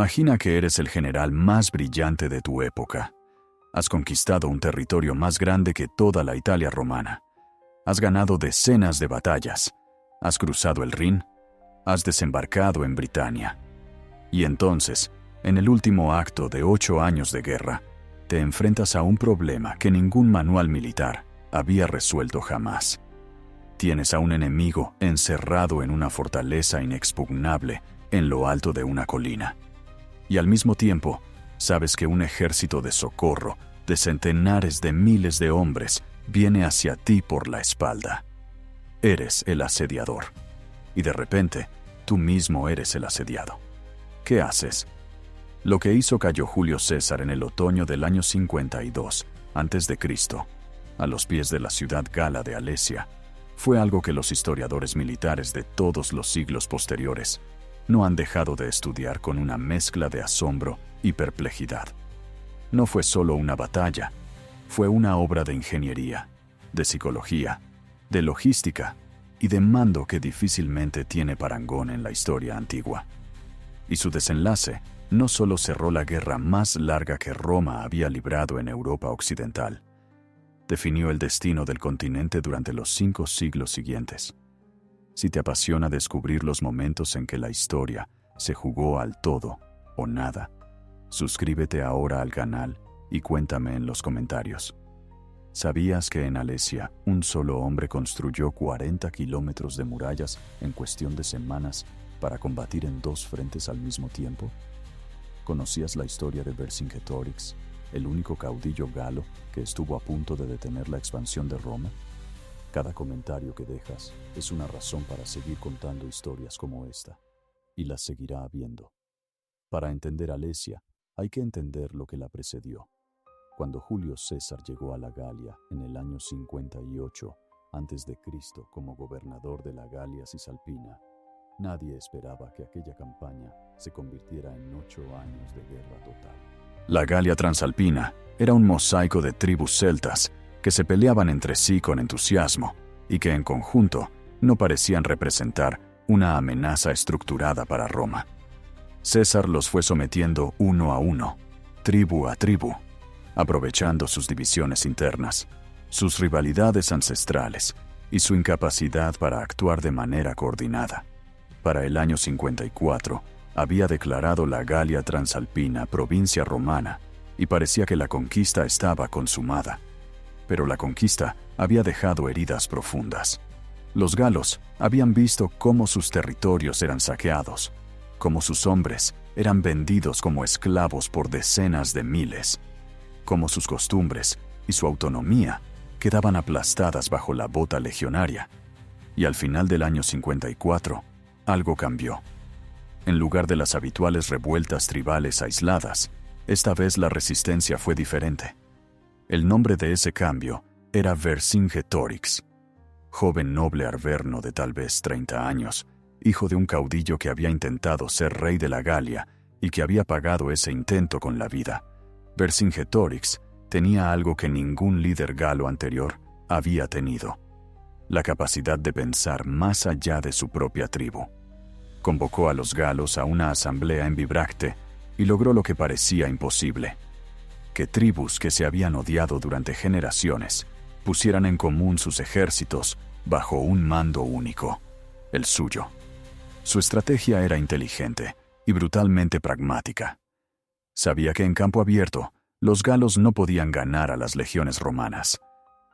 Imagina que eres el general más brillante de tu época. Has conquistado un territorio más grande que toda la Italia romana. Has ganado decenas de batallas. Has cruzado el Rin. Has desembarcado en Britania. Y entonces, en el último acto de 8 años de guerra, te enfrentas a un problema que ningún manual militar había resuelto jamás. Tienes a un enemigo encerrado en una fortaleza inexpugnable en lo alto de una colina. Y al mismo tiempo, sabes que un ejército de socorro de centenares de miles de hombres viene hacia ti por la espalda. Eres el asediador. Y de repente, tú mismo eres el asediado. ¿Qué haces? Lo que hizo Cayo Julio César en el otoño del año 52 a.C., a los pies de la ciudad gala de Alesia, fue algo que los historiadores militares de todos los siglos posteriores no han dejado de estudiar con una mezcla de asombro y perplejidad. No fue solo una batalla, fue una obra de ingeniería, de psicología, de logística y de mando que difícilmente tiene parangón en la historia antigua. Y su desenlace no solo cerró la guerra más larga que Roma había librado en Europa occidental, definió el destino del continente durante los 5 siglos siguientes. Si te apasiona descubrir los momentos en que la historia se jugó al todo o nada, suscríbete ahora al canal y cuéntame en los comentarios. ¿Sabías que en Alesia un solo hombre construyó 40 kilómetros de murallas en cuestión de semanas para combatir en 2 frentes al mismo tiempo? ¿Conocías la historia de Vercingetorix, el único caudillo galo que estuvo a punto de detener la expansión de Roma? Cada comentario que dejas es una razón para seguir contando historias como esta, y las seguirá habiendo. Para entender Alesia, hay que entender lo que la precedió. Cuando Julio César llegó a la Galia en el año 58 a.C. como gobernador de la Galia Cisalpina, nadie esperaba que aquella campaña se convirtiera en 8 años de guerra total. La Galia Transalpina era un mosaico de tribus celtas que se peleaban entre sí con entusiasmo y que en conjunto no parecían representar una amenaza estructurada para Roma. César los fue sometiendo uno a uno, tribu a tribu, aprovechando sus divisiones internas, sus rivalidades ancestrales y su incapacidad para actuar de manera coordinada. Para el año 54, había declarado la Galia Transalpina provincia romana y parecía que la conquista estaba consumada. Pero la conquista había dejado heridas profundas. Los galos habían visto cómo sus territorios eran saqueados, cómo sus hombres eran vendidos como esclavos por decenas de miles, cómo sus costumbres y su autonomía quedaban aplastadas bajo la bota legionaria. Y al final del año 54, algo cambió. En lugar de las habituales revueltas tribales aisladas, esta vez la resistencia fue diferente. El nombre de ese cambio era Vercingetorix, joven noble arverno de tal vez 30 años, hijo de un caudillo que había intentado ser rey de la Galia y que había pagado ese intento con la vida. Vercingetorix tenía algo que ningún líder galo anterior había tenido: la capacidad de pensar más allá de su propia tribu. Convocó a los galos a una asamblea en Bibracte y logró lo que parecía imposible: que tribus que se habían odiado durante generaciones pusieran en común sus ejércitos bajo un mando único, el suyo. Su estrategia era inteligente y brutalmente pragmática. Sabía que en campo abierto, los galos no podían ganar a las legiones romanas.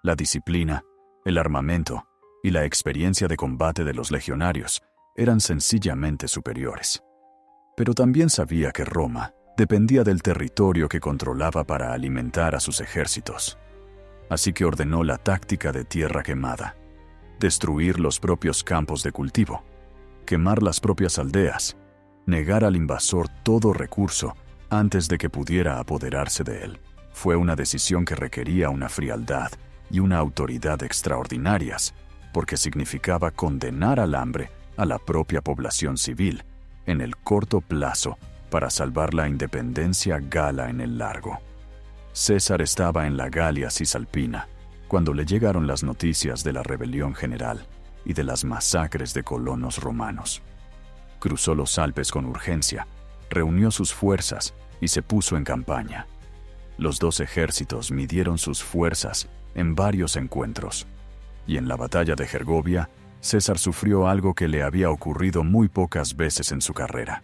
La disciplina, el armamento y la experiencia de combate de los legionarios eran sencillamente superiores. Pero también sabía que Roma dependía del territorio que controlaba para alimentar a sus ejércitos. Así que ordenó la táctica de tierra quemada: destruir los propios campos de cultivo, quemar las propias aldeas, negar al invasor todo recurso antes de que pudiera apoderarse de él. Fue una decisión que requería una frialdad y una autoridad extraordinarias, porque significaba condenar al hambre a la propia población civil en el corto plazo para salvar la independencia gala en el largo. César estaba en la Galia Cisalpina cuando le llegaron las noticias de la rebelión general y de las masacres de colonos romanos. Cruzó los Alpes con urgencia reunió sus fuerzas y se puso en campaña. Los dos ejércitos midieron sus fuerzas en varios encuentros, y en la batalla de Gergovia, César sufrió algo que le había ocurrido muy pocas veces en su carrera: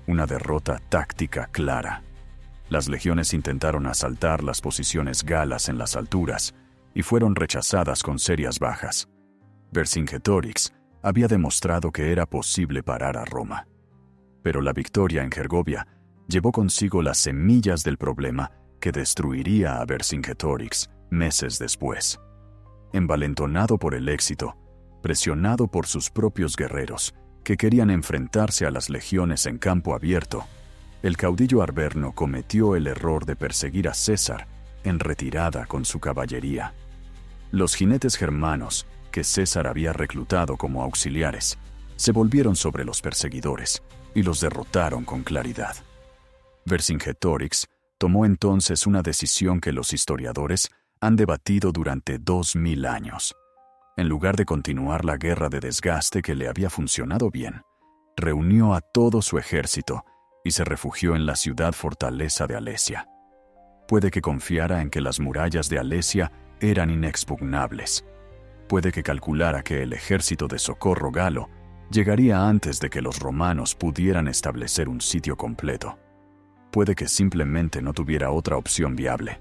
una derrota táctica clara. Las legiones intentaron asaltar las posiciones galas en las alturas y fueron rechazadas con serias bajas. Vercingetorix había demostrado que era posible parar a Roma. Pero la victoria en Gergovia llevó consigo las semillas del problema que destruiría a Vercingetorix meses después. Envalentonado por el éxito, presionado por sus propios guerreros, que querían enfrentarse a las legiones en campo abierto, el caudillo arverno cometió el error de perseguir a César en retirada con su caballería. Los jinetes germanos, que César había reclutado como auxiliares, se volvieron sobre los perseguidores y los derrotaron con claridad. Vercingetorix tomó entonces una decisión que los historiadores han debatido durante 2000 años. En lugar de continuar la guerra de desgaste que le había funcionado bien, reunió a todo su ejército y se refugió en la ciudad fortaleza de Alesia. Puede que confiara en que las murallas de Alesia eran inexpugnables. Puede que calculara que el ejército de socorro galo llegaría antes de que los romanos pudieran establecer un sitio completo. Puede que simplemente no tuviera otra opción viable.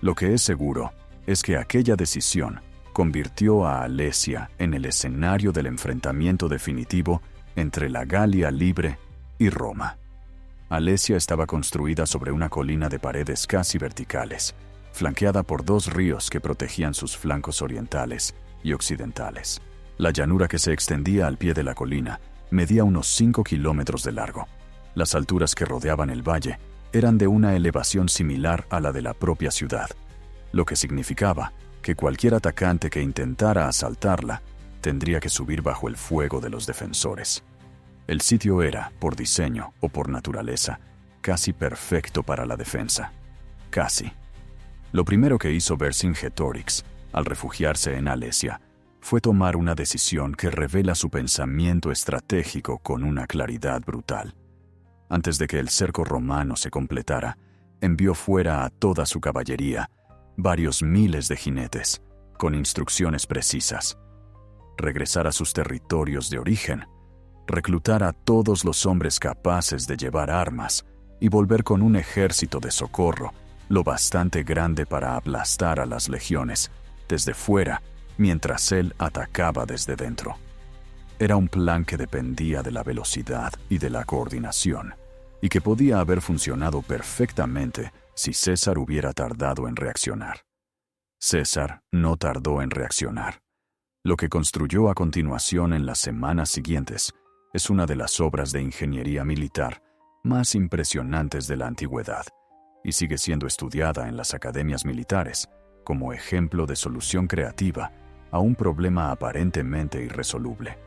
Lo que es seguro es que aquella decisión convirtió a Alesia en el escenario del enfrentamiento definitivo entre la Galia libre y Roma. Alesia estaba construida sobre una colina de paredes casi verticales, flanqueada por dos ríos que protegían sus flancos orientales y occidentales. La llanura que se extendía al pie de la colina medía unos 5 kilómetros de largo. Las alturas que rodeaban el valle eran de una elevación similar a la de la propia ciudad, lo que significaba que cualquier atacante que intentara asaltarla tendría que subir bajo el fuego de los defensores. El sitio era, por diseño o por naturaleza, casi perfecto para la defensa. Casi. Lo primero que hizo Vercingetorix, al refugiarse en Alesia, fue tomar una decisión que revela su pensamiento estratégico con una claridad brutal. Antes de que el cerco romano se completara, envió fuera a toda su caballería, varios miles de jinetes, con instrucciones precisas: regresar a sus territorios de origen, reclutar a todos los hombres capaces de llevar armas y volver con un ejército de socorro lo bastante grande para aplastar a las legiones desde fuera mientras él atacaba desde dentro. Era un plan que dependía de la velocidad y de la coordinación, y que podía haber funcionado perfectamente si César hubiera tardado en reaccionar. César no tardó en reaccionar. Lo que construyó a continuación en las semanas siguientes es una de las obras de ingeniería militar más impresionantes de la antigüedad, y sigue siendo estudiada en las academias militares como ejemplo de solución creativa a un problema aparentemente irresoluble.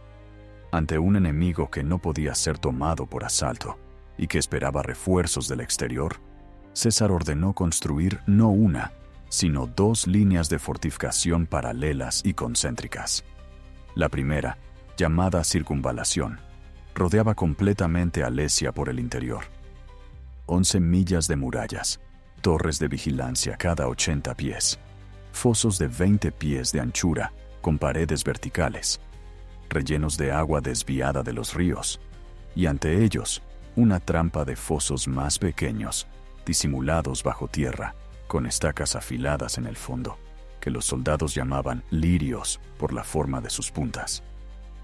Ante un enemigo que no podía ser tomado por asalto y que esperaba refuerzos del exterior, César ordenó construir no una, sino 2 líneas de fortificación paralelas y concéntricas. La primera, llamada circunvalación, rodeaba completamente Alesia por el interior. 11 millas de murallas, torres de vigilancia cada 80 pies, fosos de 20 pies de anchura con paredes verticales, rellenos de agua desviada de los ríos, y ante ellos una trampa de fosos más pequeños, disimulados bajo tierra, con estacas afiladas en el fondo, que los soldados llamaban lirios por la forma de sus puntas.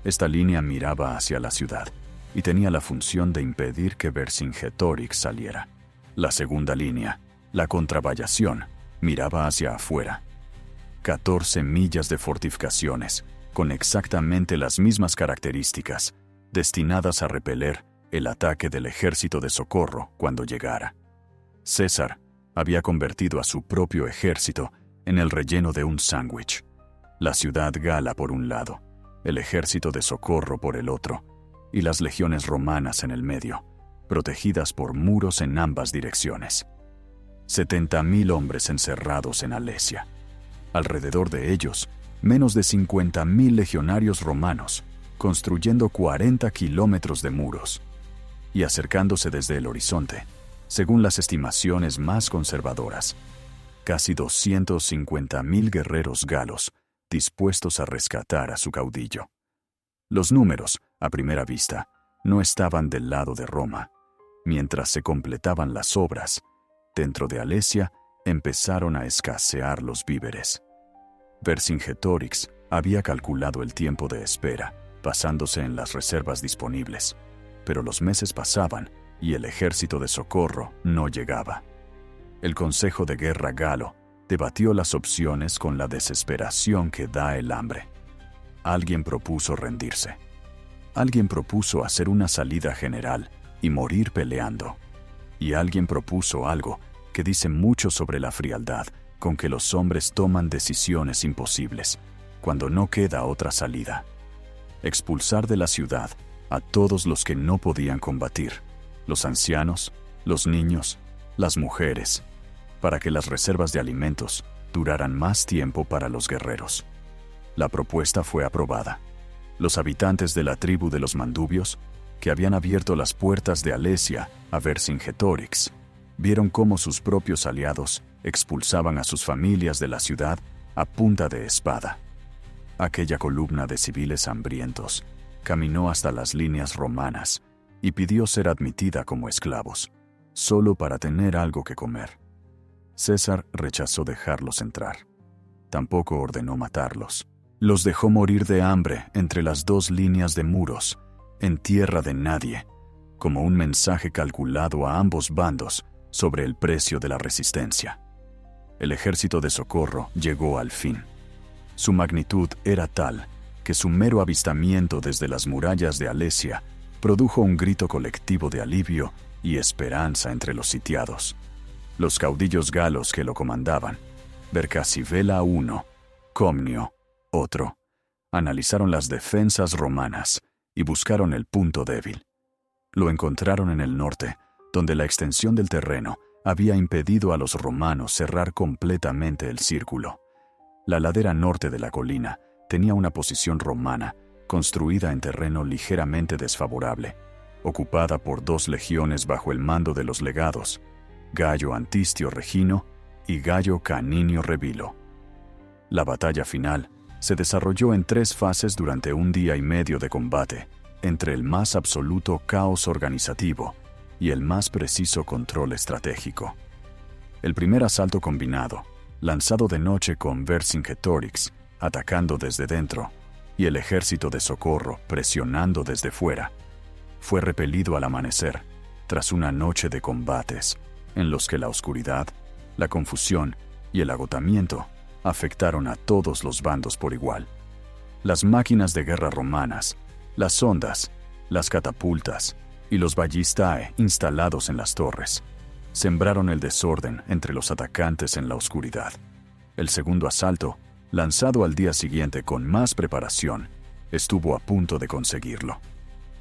Esta línea miraba hacia la ciudad y tenía la función de impedir que Vercingetorix saliera. La segunda línea, la contravallación, miraba hacia afuera. 14 millas de fortificaciones, con exactamente las mismas características, destinadas a repeler el ataque del ejército de socorro cuando llegara. César había convertido a su propio ejército en el relleno de un sándwich. La ciudad gala por un lado, el ejército de socorro por el otro, y las legiones romanas en el medio, protegidas por muros en ambas direcciones. 70.000 hombres encerrados en Alesia. Alrededor de ellos, menos de 50.000 legionarios romanos, construyendo 40 kilómetros de muros. y acercándose desde el horizonte, según las estimaciones más conservadoras, casi 250.000 guerreros galos dispuestos a rescatar a su caudillo. Los números, a primera vista, no estaban del lado de Roma. Mientras se completaban las obras, dentro de Alesia empezaron a escasear los víveres. Vercingetorix había calculado el tiempo de espera, basándose en las reservas disponibles, pero los meses pasaban y el ejército de socorro no llegaba. El Consejo de Guerra galo debatió las opciones con la desesperación que da el hambre. Alguien propuso rendirse. Alguien propuso hacer una salida general y morir peleando. Y alguien propuso algo que dice mucho sobre la frialdad con que los hombres toman decisiones imposibles, cuando no queda otra salida. Expulsar de la ciudad a todos los que no podían combatir, los ancianos, los niños, las mujeres, para que las reservas de alimentos duraran más tiempo para los guerreros. La propuesta fue aprobada. Los habitantes de la tribu de los Mandubios, que habían abierto las puertas de Alesia a Vercingetorix, vieron cómo sus propios aliados expulsaban a sus familias de la ciudad a punta de espada. Aquella columna de civiles hambrientos caminó hasta las líneas romanas y pidió ser admitida como esclavos, solo para tener algo que comer. César rechazó dejarlos entrar. Tampoco ordenó matarlos. Los dejó morir de hambre entre las dos líneas de muros, en tierra de nadie, como un mensaje calculado a ambos bandos sobre el precio de la resistencia. El ejército de socorro llegó al fin. Su magnitud era tal que su mero avistamiento desde las murallas de Alesia produjo un grito colectivo de alivio y esperanza entre los sitiados. Los caudillos galos que lo comandaban, Vercasivela uno, Comnio otro, analizaron las defensas romanas y buscaron el punto débil. Lo encontraron en el norte, donde la extensión del terreno había impedido a los romanos cerrar completamente el círculo. La ladera norte de la colina tenía una posición romana, construida en terreno ligeramente desfavorable, ocupada por 2 legiones bajo el mando de los legados, Gayo Antistio Regino y Gayo Caninio Rebilo. La batalla final se desarrolló en 3 fases durante 1 día y medio de combate, entre el más absoluto caos organizativo y el más preciso control estratégico. El primer asalto combinado, lanzado de noche con Vercingetorix atacando desde dentro y el ejército de socorro presionando desde fuera, fue repelido al amanecer, tras una noche de combates en los que la oscuridad, la confusión y el agotamiento afectaron a todos los bandos por igual. Las máquinas de guerra romanas, las sondas, las catapultas y los ballistae instalados en las torres sembraron el desorden entre los atacantes en la oscuridad. El segundo asalto, lanzado al día siguiente con más preparación, estuvo a punto de conseguirlo.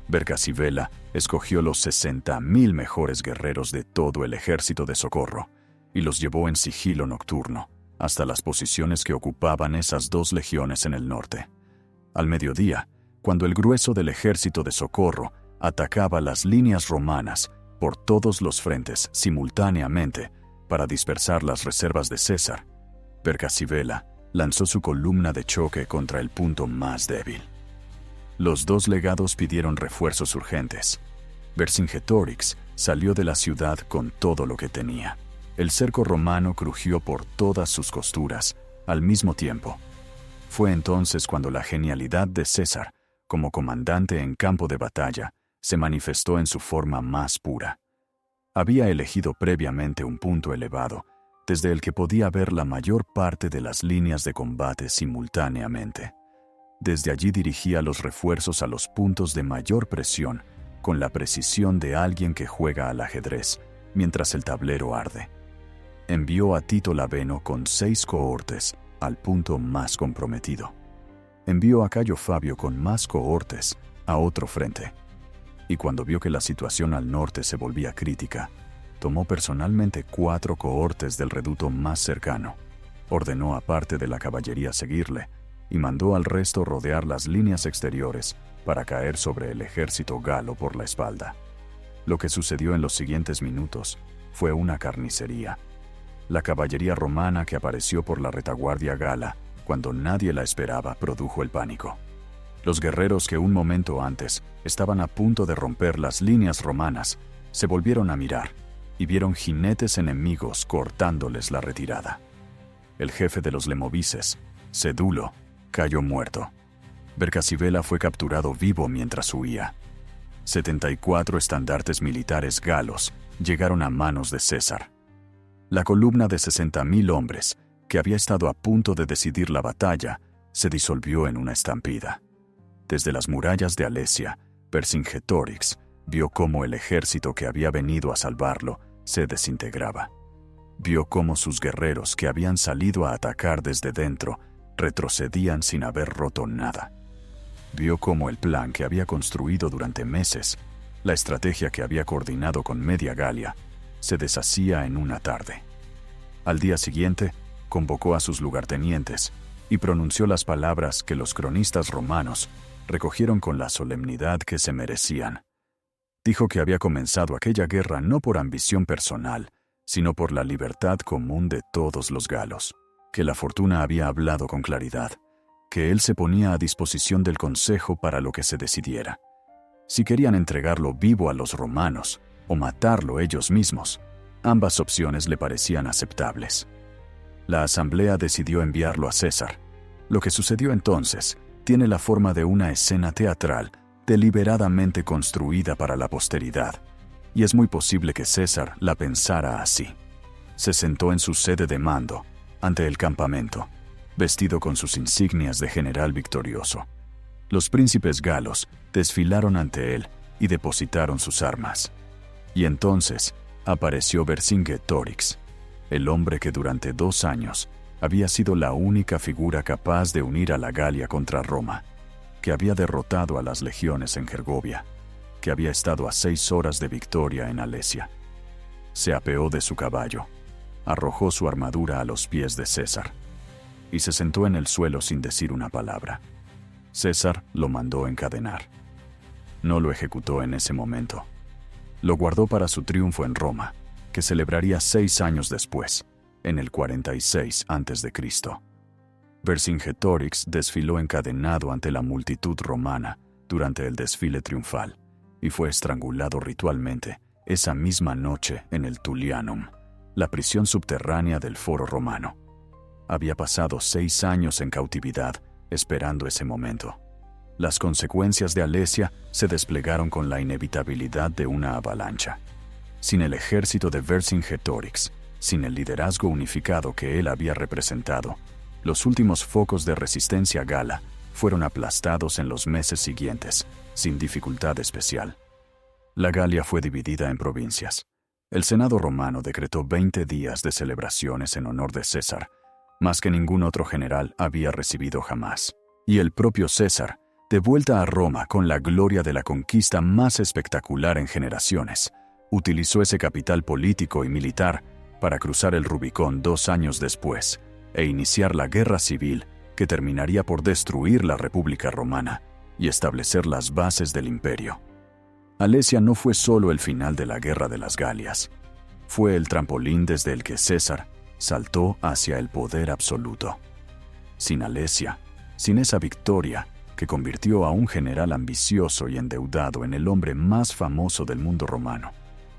Vercasivela escogió los 60.000 mejores guerreros de todo el ejército de socorro y los llevó en sigilo nocturno hasta las posiciones que ocupaban esas 2 legiones en el norte. Al mediodía, cuando el grueso del ejército de socorro atacaba las líneas romanas por todos los frentes simultáneamente para dispersar las reservas de César, Vercasivela lanzó su columna de choque contra el punto más débil. Los 2 legados pidieron refuerzos urgentes. Vercingetorix salió de la ciudad con todo lo que tenía. El cerco romano crujió por todas sus costuras, al mismo tiempo. Fue entonces cuando la genialidad de César, como comandante en campo de batalla, se manifestó en su forma más pura. Había elegido previamente un punto elevado, desde el que podía ver la mayor parte de las líneas de combate simultáneamente. Desde allí dirigía los refuerzos a los puntos de mayor presión, con la precisión de alguien que juega al ajedrez, mientras el tablero arde. Envió a Tito Laveno con 6 cohortes al punto más comprometido. Envió a Cayo Fabio con más cohortes a otro frente. Y cuando vio que la situación al norte se volvía crítica, tomó personalmente 4 cohortes del reducto más cercano, ordenó a parte de la caballería seguirle y mandó al resto rodear las líneas exteriores para caer sobre el ejército galo por la espalda. Lo que sucedió en los siguientes minutos fue una carnicería. La caballería romana que apareció por la retaguardia gala, cuando nadie la esperaba, produjo el pánico. Los guerreros que un momento antes estaban a punto de romper las líneas romanas, se volvieron a mirar y vieron jinetes enemigos cortándoles la retirada. El jefe de los lemovices, Sedulo, cayó muerto. Vercasibela fue capturado vivo mientras huía. 74 estandartes militares galos llegaron a manos de César. La columna de 60.000 hombres, que había estado a punto de decidir la batalla, se disolvió en una estampida. Desde las murallas de Alesia, Vercingetorix vio cómo el ejército que había venido a salvarlo se desintegraba. Vio cómo sus guerreros que habían salido a atacar desde dentro retrocedían sin haber roto nada. Vio cómo el plan que había construido durante meses, la estrategia que había coordinado con media Galia, se deshacía en una tarde. Al día siguiente, convocó a sus lugartenientes y pronunció las palabras que los cronistas romanos recogieron con la solemnidad que se merecían. Dijo que había comenzado aquella guerra no por ambición personal, sino por la libertad común de todos los galos, que la fortuna había hablado con claridad, que él se ponía a disposición del consejo para lo que se decidiera. Si querían entregarlo vivo a los romanos o matarlo ellos mismos, ambas opciones le parecían aceptables. La asamblea decidió enviarlo a César. Lo que sucedió entonces tiene la forma de una escena teatral deliberadamente construida para la posteridad, y es muy posible que César la pensara así. Se sentó en su sede de mando, ante el campamento, vestido con sus insignias de general victorioso. Los príncipes galos desfilaron ante él y depositaron sus armas. Y entonces apareció Vercingetorix, el hombre que durante 2 años había sido la única figura capaz de unir a la Galia contra Roma, que había derrotado a las legiones en Gergovia, que había estado a 6 horas de victoria en Alesia. Se apeó de su caballo, arrojó su armadura a los pies de César y se sentó en el suelo sin decir una palabra. César lo mandó encadenar. No lo ejecutó en ese momento. Lo guardó para su triunfo en Roma, que celebraría 6 años después, en el 46 a.C. Vercingetorix desfiló encadenado ante la multitud romana durante el desfile triunfal y fue estrangulado ritualmente esa misma noche en el Tullianum, la prisión subterránea del Foro Romano. Había pasado 6 años en cautividad esperando ese momento. Las consecuencias de Alesia se desplegaron con la inevitabilidad de una avalancha. Sin el ejército de Vercingetorix, sin el liderazgo unificado que él había representado, los últimos focos de resistencia gala fueron aplastados en los meses siguientes, sin dificultad especial. La Galia fue dividida en provincias. El Senado romano decretó 20 días de celebraciones en honor de César, más que ningún otro general había recibido jamás. Y el propio César, de vuelta a Roma con la gloria de la conquista más espectacular en generaciones, utilizó ese capital político y militar para cruzar el Rubicón 2 años después e iniciar la guerra civil que terminaría por destruir la República Romana y establecer las bases del imperio. Alesia no fue solo el final de la Guerra de las Galias, fue el trampolín desde el que César saltó hacia el poder absoluto. Sin Alesia, sin esa victoria que convirtió a un general ambicioso y endeudado en el hombre más famoso del mundo romano,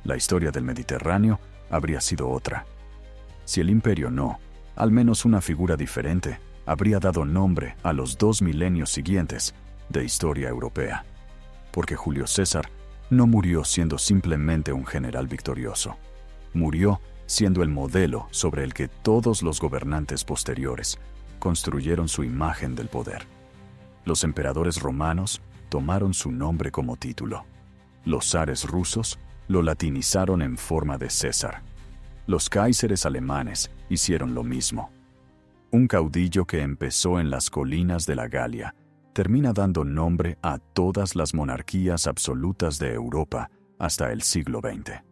la historia del Mediterráneo habría sido otra. Si el imperio no, al menos una figura diferente, habría dado nombre a los 2 milenios siguientes de historia europea. Porque Julio César no murió siendo simplemente un general victorioso. Murió siendo el modelo sobre el que todos los gobernantes posteriores construyeron su imagen del poder. Los emperadores romanos tomaron su nombre como título. Los zares rusos lo latinizaron en forma de César. Los cáiseres alemanes hicieron lo mismo. Un caudillo que empezó en las colinas de la Galia termina dando nombre a todas las monarquías absolutas de Europa hasta el siglo XX.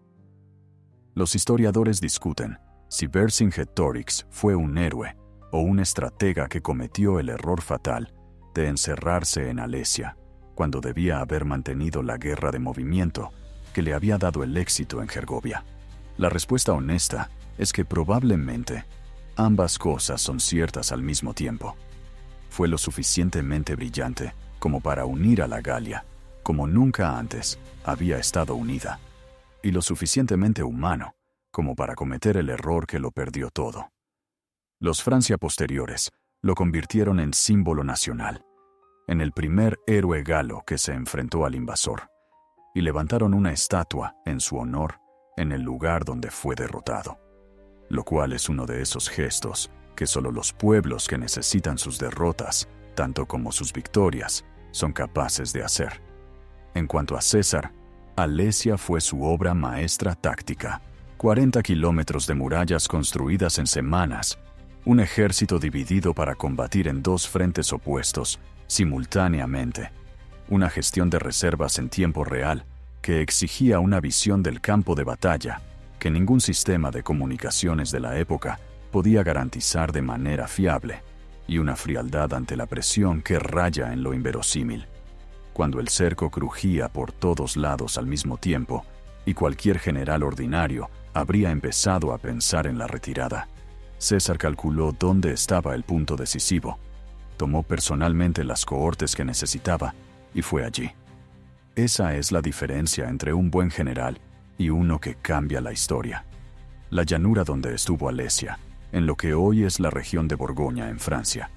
Los historiadores discuten si Vercingetorix fue un héroe o un estratega que cometió el error fatal de encerrarse en Alesia, cuando debía haber mantenido la guerra de movimiento que le había dado el éxito en Gergovia. La respuesta honesta es que probablemente ambas cosas son ciertas al mismo tiempo. Fue lo suficientemente brillante como para unir a la Galia, como nunca antes había estado unida, y lo suficientemente humano como para cometer el error que lo perdió todo. Los Francia posteriores lo convirtieron en símbolo nacional, en el primer héroe galo que se enfrentó al invasor, y levantaron una estatua en su honor en el lugar donde fue derrotado, lo cual es uno de esos gestos que solo los pueblos que necesitan sus derrotas, tanto como sus victorias, son capaces de hacer. En cuanto a César, Alesia fue su obra maestra táctica. 40 kilómetros de murallas construidas en semanas, un ejército dividido para combatir en dos frentes opuestos, simultáneamente, una gestión de reservas en tiempo real que exigía una visión del campo de batalla que ningún sistema de comunicaciones de la época podía garantizar de manera fiable, y una frialdad ante la presión que raya en lo inverosímil. Cuando el cerco crujía por todos lados al mismo tiempo, y cualquier general ordinario habría empezado a pensar en la retirada, César calculó dónde estaba el punto decisivo, tomó personalmente las cohortes que necesitaba y fue allí. Esa es la diferencia entre un buen general y uno que cambia la historia. La llanura donde estuvo Alesia, en lo que hoy es la región de Borgoña en Francia,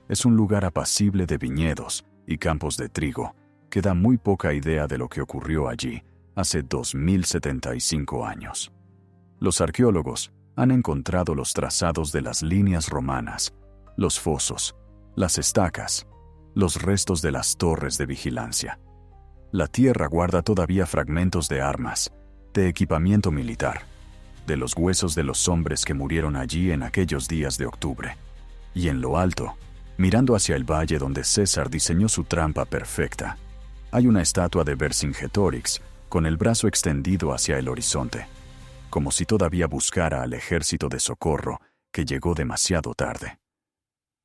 es un lugar apacible de viñedos y campos de trigo que da muy poca idea de lo que ocurrió allí hace 2075 años. Los arqueólogos han encontrado los trazados de las líneas romanas, los fosos, las estacas, los restos de las torres de vigilancia. La tierra guarda todavía fragmentos de armas, de equipamiento militar, de los huesos de los hombres que murieron allí en aquellos días de octubre. Y en lo alto, mirando hacia el valle donde César diseñó su trampa perfecta, hay una estatua de Vercingetorix con el brazo extendido hacia el horizonte, como si todavía buscara al ejército de socorro que llegó demasiado tarde.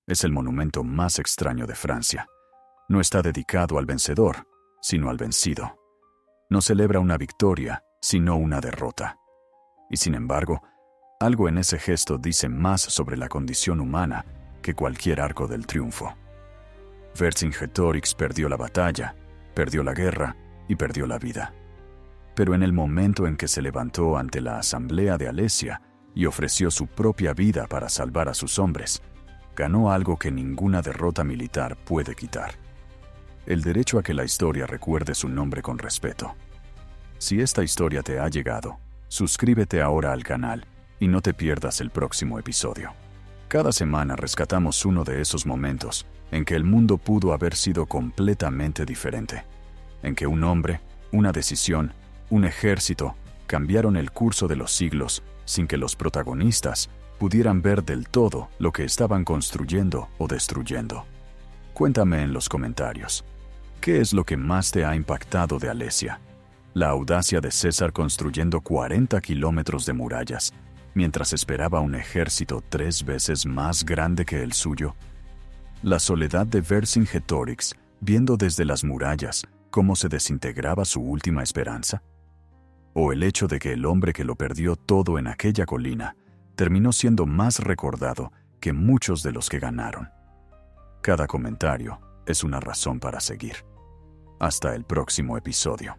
Es el monumento más extraño de Francia. No está dedicado al vencedor, sino al vencido. No celebra una victoria, sino una derrota. Y sin embargo, algo en ese gesto dice más sobre la condición humana que cualquier arco del triunfo. Vercingetorix perdió la batalla, perdió la guerra y perdió la vida. Pero en el momento en que se levantó ante la asamblea de Alesia y ofreció su propia vida para salvar a sus hombres, ganó algo que ninguna derrota militar puede quitar: el derecho a que la historia recuerde su nombre con respeto. Si esta historia te ha llegado, suscríbete ahora al canal y no te pierdas el próximo episodio. Cada semana rescatamos uno de esos momentos en que el mundo pudo haber sido completamente diferente, en que un hombre, una decisión, un ejército cambiaron el curso de los siglos sin que los protagonistas pudieran ver del todo lo que estaban construyendo o destruyendo. Cuéntame en los comentarios, ¿qué es lo que más te ha impactado de Alesia? ¿La audacia de César construyendo 40 kilómetros de murallas, mientras esperaba un ejército 3 veces más grande que el suyo? ¿La soledad de Vercingetorix viendo desde las murallas cómo se desintegraba su última esperanza? ¿O el hecho de que el hombre que lo perdió todo en aquella colina terminó siendo más recordado que muchos de los que ganaron? Cada comentario es una razón para seguir. Hasta el próximo episodio.